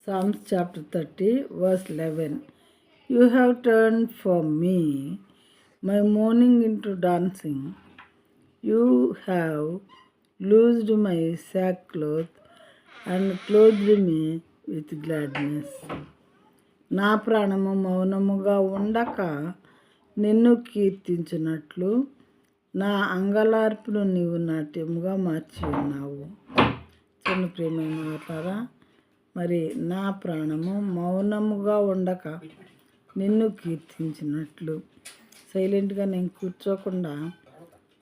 Psalms chapter 30, verse 11. You have turned for me my mourning into dancing. You have loosed my sackcloth and clothed me with gladness. నా ప్రాణము మౌనముగా ఉండక నిన్ను కీర్తించినట్లు నా అంగలార్పును నీవు నాట్యముగా మార్చి ఉన్నావు. చిన్న ప్రియమైన వారులారా, మరి నా ప్రాణము మౌనముగా ఉండక నిన్ను కీర్తించినట్లు సైలెంట్గా నేను కూర్చోకుండా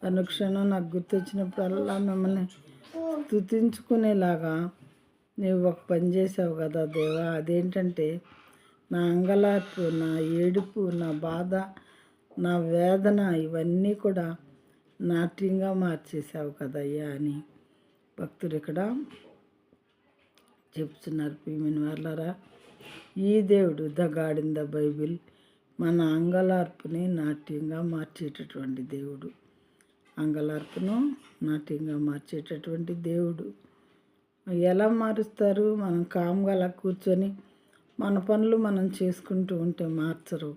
అనుక్షణం నాకు గుర్తొచ్చినప్పుడల్లా మిమ్మల్ని స్తుతించుకునేలాగా నీవు ఒక పని చేసావు కదా దేవా. అదేంటంటే నా అంగలార్పు, నా ఏడుపు, నా బాధ, నా వేదన ఇవన్నీ కూడా నాట్యంగా మార్చేసావు కదయ్యా అని భక్తుడు ఇక్కడ చెప్తున్నారు. ప్రియమైన వాళ్ళారా, ఈ దేవుడు the God in the Bible మన అంగలార్పుని నాట్యంగా మార్చేటటువంటి దేవుడు. అంగలార్పును నాట్యంగా మార్చేటటువంటి దేవుడు. ఎలా మారుస్తారు? మనం కామ్గా అలా కూర్చొని మన పనులు మనం చేసుకుంటూ ఉంటే మార్చరు.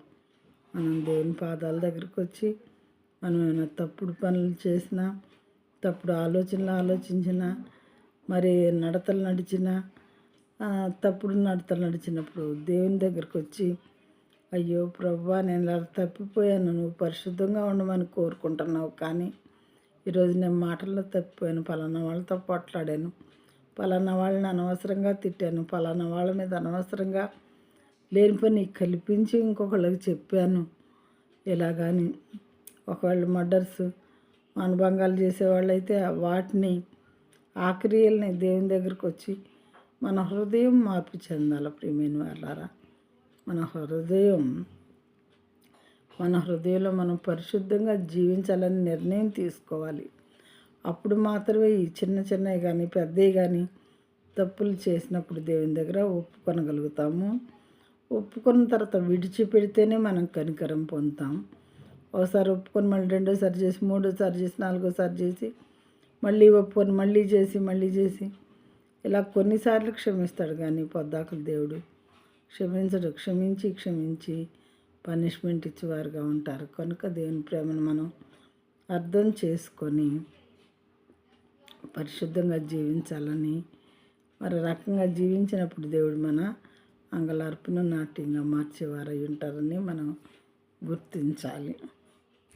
మనం దేవుని పాదాల దగ్గరికి వచ్చి మనం ఏమైనా తప్పుడు పనులు చేసినా, తప్పుడు ఆలోచనలు ఆలోచించినా, మరి నడతలు నడిచినా, తప్పుడు నడతలు నడిచినప్పుడు దేవుని దగ్గరికి వచ్చి అయ్యో ప్రభువా, నేను ఇలా తప్పిపోయాను, నువ్వు పరిశుద్ధంగా ఉండమని కోరుకుంటున్నావు. కానీ ఈరోజు నేను మాటల్లో తప్పిపోయాను, పలానా వాళ్ళతో పోట్లాడాను, పలానా వాళ్ళని అనవసరంగా తిట్టాను, పలానా వాళ్ళ మీద అనవసరంగా లేని పని కల్పించి ఇంకొకళ్ళకి చెప్పాను. ఇలాగాని ఒకవేళ మర్డర్స్, మానభంగాలు చేసేవాళ్ళు అయితే వాటిని ఆ క్రియల్ని దేవుని దగ్గరికి వచ్చి మన హృదయం మార్పు చెందాలి. ప్రియమైన వాళ్ళారా, మన హృదయంలో మనం పరిశుద్ధంగా జీవించాలని నిర్ణయం తీసుకోవాలి. అప్పుడు మాత్రమే ఈ చిన్న చిన్నవి కానీ పెద్దవి కానీ తప్పులు చేసినప్పుడు దేవుని దగ్గర ఒప్పుకొనగలుగుతాము. ఒప్పుకున్న తర్వాత విడిచిపెడితేనే మనం కనికరం పొందుతాం. ఒకసారి ఒప్పుకొని మళ్ళీ రెండోసారి చేసి, మూడోసారి చేసి, నాలుగోసారి చేసి, మళ్ళీ ఒప్పుకొని మళ్ళీ చేసి ఇలా కొన్నిసార్లు క్షమిస్తాడు. కానీ పొద్దాకులు దేవుడు క్షమించడు. క్షమించి పనిష్మెంట్ ఇచ్చేవారుగా ఉంటారు. కనుక దేవుని ప్రేమను మనం అర్థం చేసుకొని పరిశుద్ధంగా జీవించాలని, మరి రకంగా జీవించినప్పుడు దేవుడు మన అంగలార్పును నాట్యంగా మార్చేవారై ఉంటారని మనం గుర్తించాలి.